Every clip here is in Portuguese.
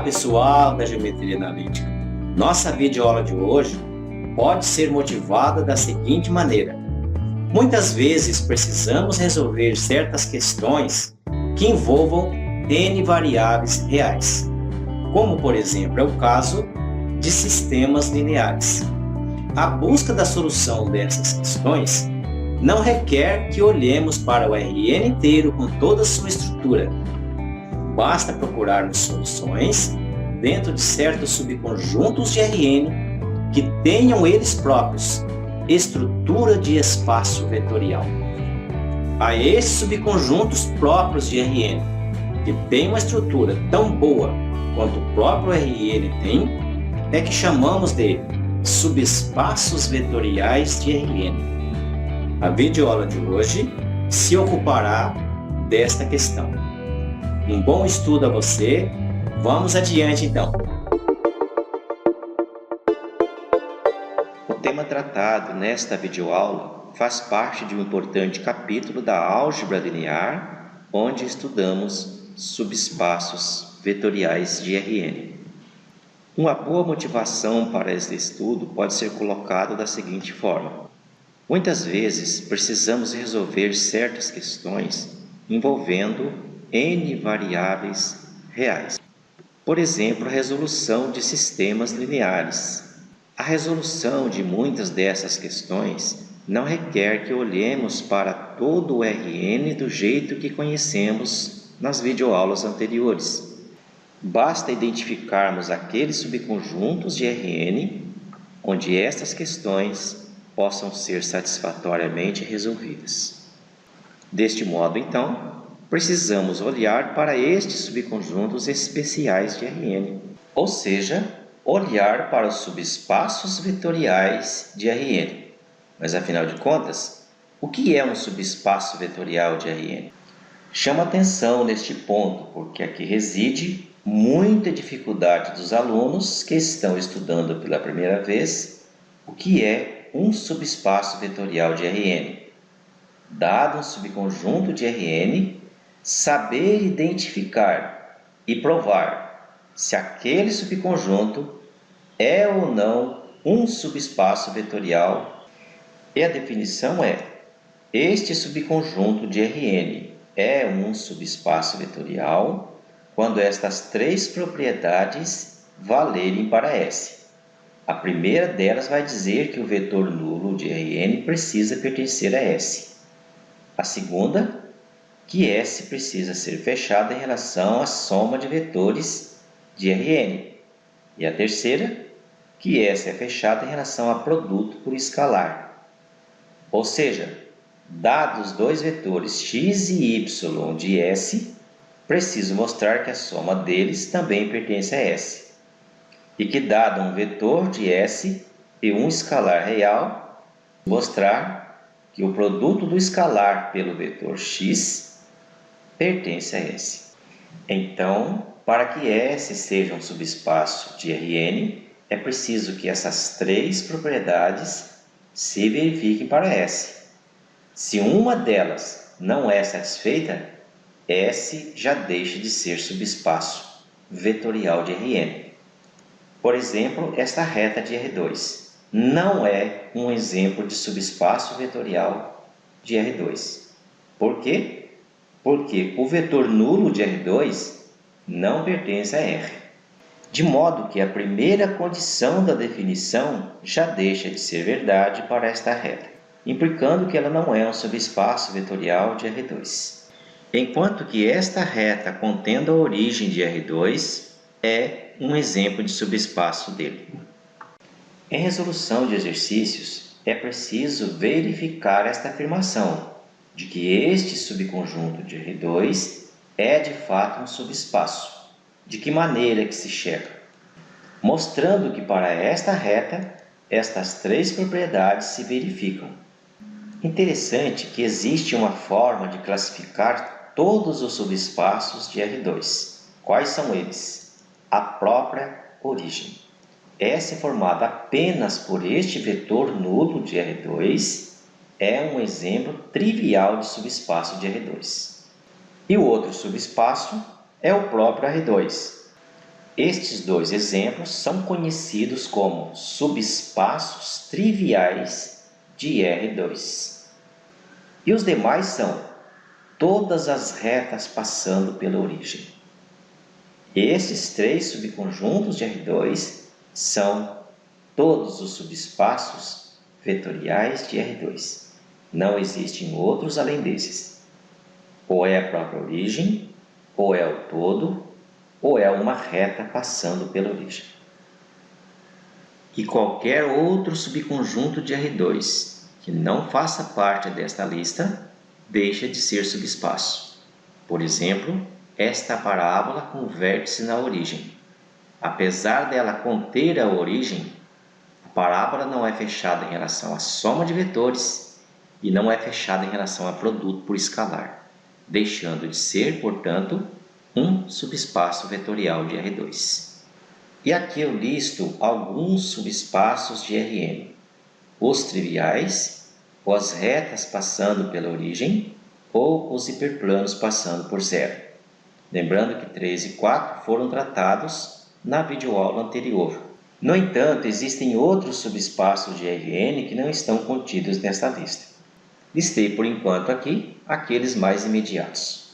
pessoal da Geometria Analítica! Nossa videoaula de hoje pode ser motivada da seguinte maneira. Muitas vezes precisamos resolver certas questões que envolvam N variáveis reais, como por exemplo é o caso de sistemas lineares. A busca da solução dessas questões não requer que olhemos para o RN inteiro com toda a sua estrutura. Basta procurarmos soluções dentro de certos subconjuntos de Rn que tenham eles próprios estrutura de espaço vetorial. A esses subconjuntos próprios de Rn, que têm uma estrutura tão boa quanto o próprio Rn tem, é que chamamos de subespaços vetoriais de Rn. A videoaula de hoje se ocupará desta questão. Um bom estudo a você. Vamos adiante então. O tema tratado nesta videoaula faz parte de um importante capítulo da álgebra linear, onde estudamos subespaços vetoriais de Rn. Uma boa motivação para este estudo pode ser colocada da seguinte forma. Muitas vezes precisamos resolver certas questões envolvendo N variáveis reais. Por exemplo, a resolução de sistemas lineares. A resolução de muitas dessas questões não requer que olhemos para todo o Rn do jeito que conhecemos nas videoaulas anteriores. Basta identificarmos aqueles subconjuntos de Rn onde estas questões possam ser satisfatoriamente resolvidas. Deste modo, então, precisamos olhar para estes subconjuntos especiais de Rn, ou seja, olhar para os subespaços vetoriais de Rn. Mas, afinal de contas, o que é um subespaço vetorial de Rn? Chama atenção neste ponto, porque aqui reside muita dificuldade dos alunos que estão estudando pela primeira vez o que é um subespaço vetorial de Rn. Dado um subconjunto de Rn, saber identificar e provar se aquele subconjunto é ou não um subespaço vetorial. E a definição é: este subconjunto de Rn é um subespaço vetorial quando estas três propriedades valerem para S. A primeira delas vai dizer que o vetor nulo de Rn precisa pertencer a S. A segunda, que S precisa ser fechado em relação à soma de vetores de Rn. E a terceira, que S é fechado em relação a produto por escalar. Ou seja, dados dois vetores x e y de S, preciso mostrar que a soma deles também pertence a S. E que dado um vetor de S e um escalar real, mostrar que o produto do escalar pelo vetor x pertence a S. Então, para que S seja um subespaço de Rn, é preciso que essas três propriedades se verifiquem para S. Se uma delas não é satisfeita, S já deixa de ser subespaço vetorial de Rn. Por exemplo, esta reta de R2 não é um exemplo de subespaço vetorial de R2. Por quê? Porque o vetor nulo de R2 não pertence a R. De modo que a primeira condição da definição já deixa de ser verdade para esta reta, implicando que ela não é um subespaço vetorial de R2. Enquanto que esta reta contendo a origem de R2 é um exemplo de subespaço dele. Em resolução de exercícios, é preciso verificar esta afirmação de que este subconjunto de R2 é de fato um subespaço. De que maneira que se checa? Mostrando que para esta reta, estas três propriedades se verificam. Interessante que existe uma forma de classificar todos os subespaços de R2. Quais são eles? A própria origem. S formada apenas por este vetor nulo de R2 é um exemplo trivial de subespaço de R2. E o outro subespaço é o próprio R2. Estes dois exemplos são conhecidos como subespaços triviais de R2. E os demais são todas as retas passando pela origem. Esses três subconjuntos de R2 são todos os subespaços vetoriais de R2. Não existem outros além desses. Ou é a própria origem, ou é o todo, ou é uma reta passando pela origem. E qualquer outro subconjunto de R2 que não faça parte desta lista deixa de ser subespaço. Por exemplo, esta parábola com vértice na origem. Apesar dela conter a origem, a parábola não é fechada em relação à soma de vetores e não é fechada em relação a produto por escalar, deixando de ser, portanto, um subespaço vetorial de R2. E aqui eu listo alguns subespaços de Rn. Os triviais, ou as retas passando pela origem, ou os hiperplanos passando por zero. Lembrando que 3 e 4 foram tratados na videoaula anterior. No entanto, existem outros subespaços de Rn que não estão contidos nesta lista. Listei por enquanto aqui aqueles mais imediatos.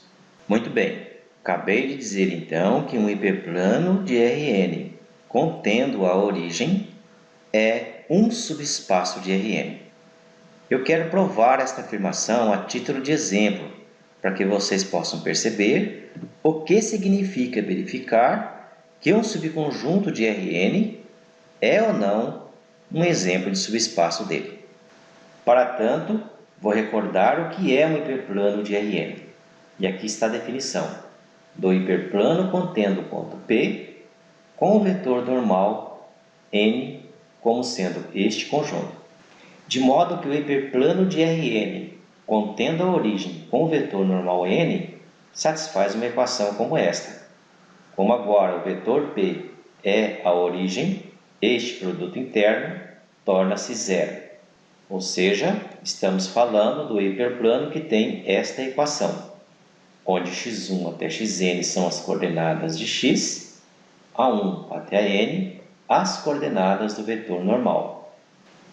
Muito bem, acabei de dizer então que um hiperplano de Rn contendo a origem é um subespaço de Rn. Eu quero provar esta afirmação a título de exemplo, para que vocês possam perceber o que significa verificar que um subconjunto de Rn é ou não um exemplo de subespaço dele. Para tanto, vou recordar o que é um hiperplano de Rn. E aqui está a definição do hiperplano contendo o ponto P com o vetor normal n como sendo este conjunto. De modo que o hiperplano de Rn contendo a origem com o vetor normal n satisfaz uma equação como esta. Como agora o vetor P é a origem, este produto interno torna-se zero. Ou seja, estamos falando do hiperplano que tem esta equação, onde x1 até xn são as coordenadas de x, a1 até a n, as coordenadas do vetor normal.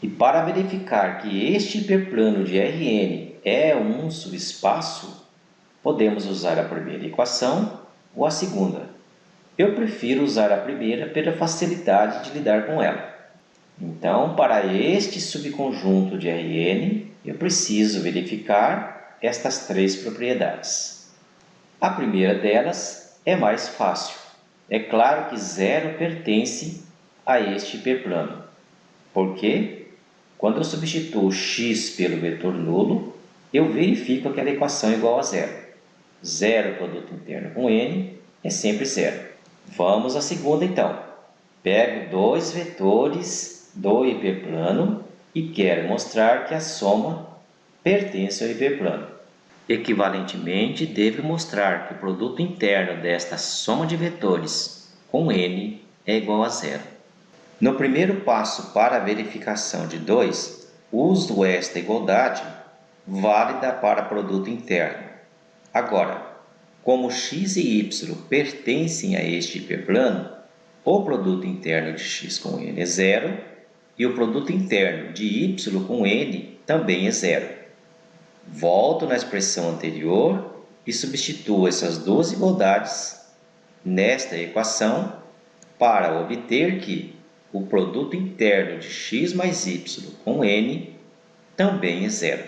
E para verificar que este hiperplano de Rn é um subespaço, podemos usar a primeira equação ou a segunda. Eu prefiro usar a primeira pela facilidade de lidar com ela. Então, para este subconjunto de Rn, eu preciso verificar estas três propriedades. A primeira delas é mais fácil. É claro que zero pertence a este hiperplano. Por quê? Quando eu substituo x pelo vetor nulo, eu verifico aquela equação igual a zero. Zero produto interno com n é sempre zero. Vamos à segunda então. Pego dois vetores do hiperplano e quero mostrar que a soma pertence ao hiperplano. Equivalentemente, devo mostrar que o produto interno desta soma de vetores com n é igual a zero. No primeiro passo para a verificação de 2, uso esta igualdade válida para produto interno. Agora, como x e y pertencem a este hiperplano, o produto interno de x com n é zero e o produto interno de y com n também é zero. Volto na expressão anterior e substituo essas duas igualdades nesta equação para obter que o produto interno de x mais y com n também é zero,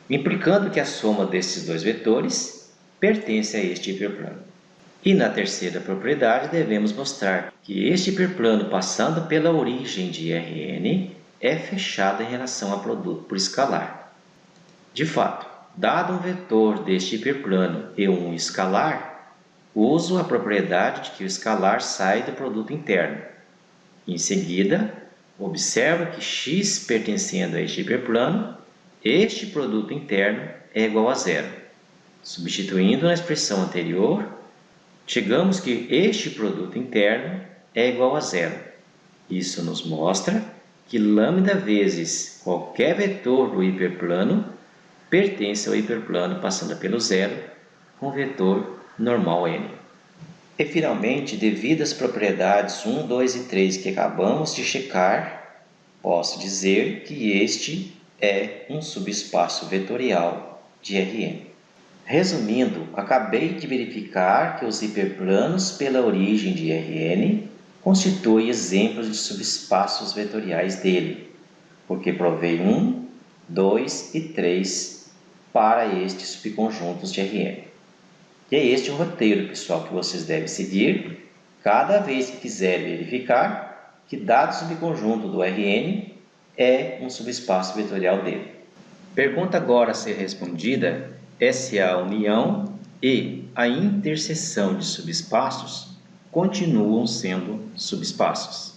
implicando que a soma desses dois vetores pertence a este hiperplano. E na terceira propriedade devemos mostrar que este hiperplano passando pela origem de Rn é fechado em relação a produto por escalar. De fato, dado um vetor deste hiperplano e um escalar, uso a propriedade de que o escalar sai do produto interno. Em seguida, observo que x pertencendo a este hiperplano, este produto interno é igual a zero. Substituindo na expressão anterior, chegamos que este produto interno é igual a zero. Isso nos mostra que lambda vezes qualquer vetor do hiperplano pertence ao hiperplano passando pelo zero com vetor normal n. E finalmente, devido às propriedades 1, 2 e 3 que acabamos de checar, posso dizer que este é um subespaço vetorial de Rn. Resumindo, acabei de verificar que os hiperplanos pela origem de Rn constituem exemplos de subespaços vetoriais dele, porque provei 1, 2 e 3 para estes subconjuntos de Rn. E é este o roteiro, pessoal, que vocês devem seguir cada vez que quiserem verificar que dado subconjunto do Rn é um subespaço vetorial dele. Pergunta agora a ser respondida é se a união e a interseção de subespaços continuam sendo subespaços.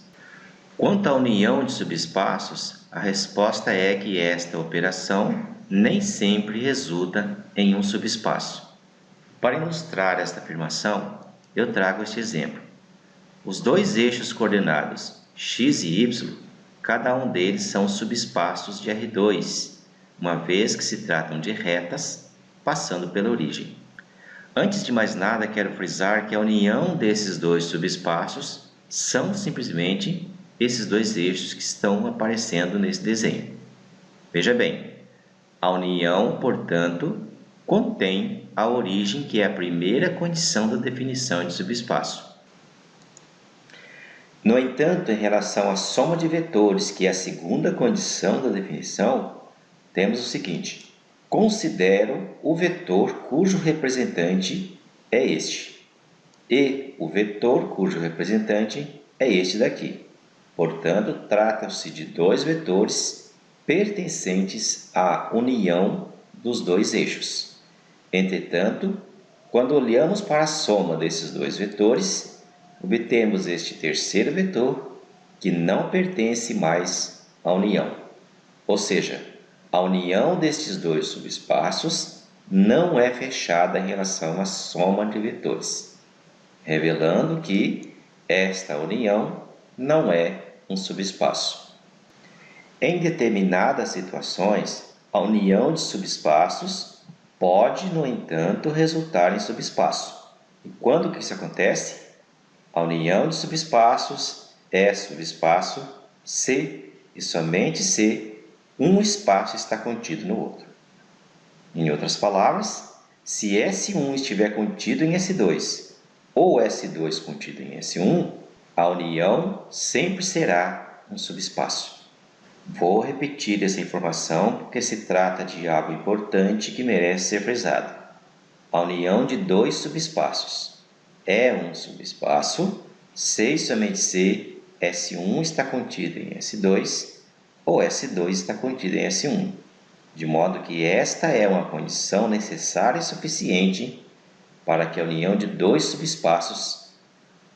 Quanto à união de subespaços, a resposta é que esta operação nem sempre resulta em um subespaço. Para ilustrar esta afirmação, eu trago este exemplo. Os dois eixos coordenados x e y, cada um deles são subespaços de R2, uma vez que se tratam de retas passando pela origem. Antes de mais nada, quero frisar que a união desses dois subespaços são simplesmente esses dois eixos que estão aparecendo nesse desenho. Veja bem, a união, portanto, contém a origem, que é a primeira condição da definição de subespaço. No entanto, em relação à soma de vetores, que é a segunda condição da definição, temos o seguinte: considero o vetor cujo representante é este, e o vetor cujo representante é este daqui. Portanto, trata-se de dois vetores pertencentes à união dos dois eixos. Entretanto, quando olhamos para a soma desses dois vetores, obtemos este terceiro vetor que não pertence mais à união. Ou seja, a união destes dois subespaços não é fechada em relação à soma de vetores, revelando que esta união não é um subespaço. Em determinadas situações, a união de subespaços pode, no entanto, resultar em subespaço. E quando que isso acontece? A união de subespaços é subespaço se e somente se um espaço está contido no outro. Em outras palavras, se S1 estiver contido em S2 ou S2 contido em S1, a união sempre será um subespaço. Vou repetir essa informação porque se trata de algo importante que merece ser frisado. A união de dois subespaços é um subespaço se e somente se S1 está contido em S2 ou S2 está contido em S1, de modo que esta é uma condição necessária e suficiente para que a união de dois subespaços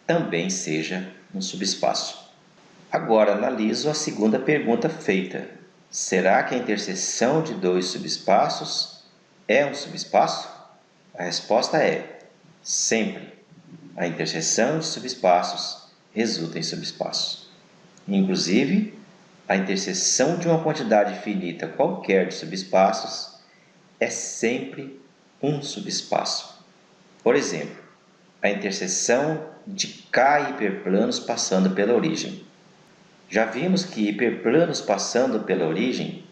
também seja um subespaço. Agora analiso a segunda pergunta feita. Será que a interseção de dois subespaços é um subespaço? A resposta é: sempre. A interseção de subespaços resulta em subespaço. Inclusive, a interseção de uma quantidade finita qualquer de subespaços é sempre um subespaço. Por exemplo, a interseção de K hiperplanos passando pela origem. Já vimos que hiperplanos passando pela origem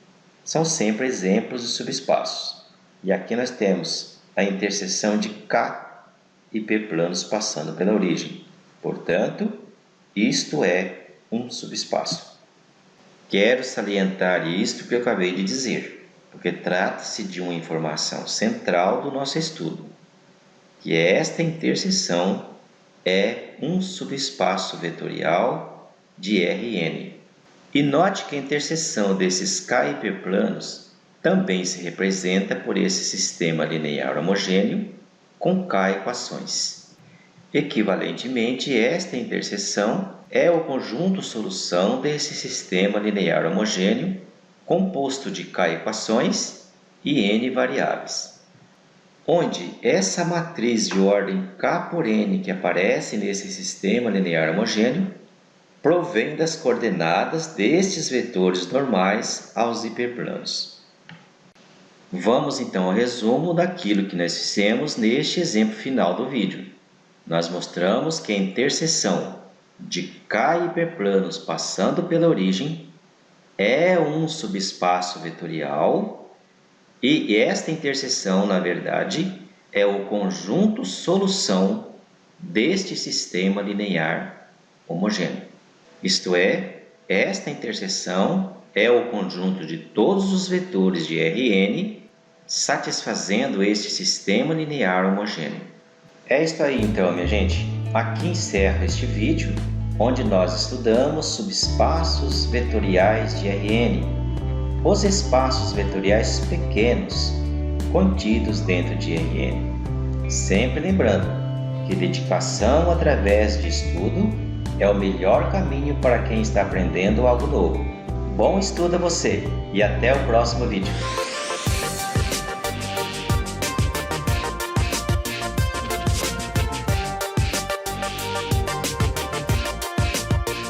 são sempre exemplos de subespaços. E aqui nós temos a interseção de K hiperplanos passando pela origem. Portanto, isto é um subespaço. Quero salientar isto que eu acabei de dizer, porque trata-se de uma informação central do nosso estudo, que esta interseção é um subespaço vetorial de Rn. E note que a interseção desses K hiperplanos também se representa por esse sistema linear homogêneo com K equações. Equivalentemente, esta interseção é o conjunto solução desse sistema linear homogêneo composto de K equações e N variáveis, onde essa matriz de ordem K por N que aparece nesse sistema linear homogêneo provém das coordenadas destes vetores normais aos hiperplanos. Vamos então ao resumo daquilo que nós fizemos neste exemplo final do vídeo. nós mostramos que a interseção de K hiperplanos passando pela origem é um subespaço vetorial e esta interseção, na verdade, é o conjunto solução deste sistema linear homogêneo. Isto é, esta interseção é o conjunto de todos os vetores de Rn satisfazendo este sistema linear homogêneo. É isso aí então, minha gente. Aqui encerro este vídeo, onde nós estudamos subespaços vetoriais de Rn, os espaços vetoriais pequenos contidos dentro de Rn. Sempre lembrando que dedicação através de estudo é o melhor caminho para quem está aprendendo algo novo. Bom estudo a você e até o próximo vídeo.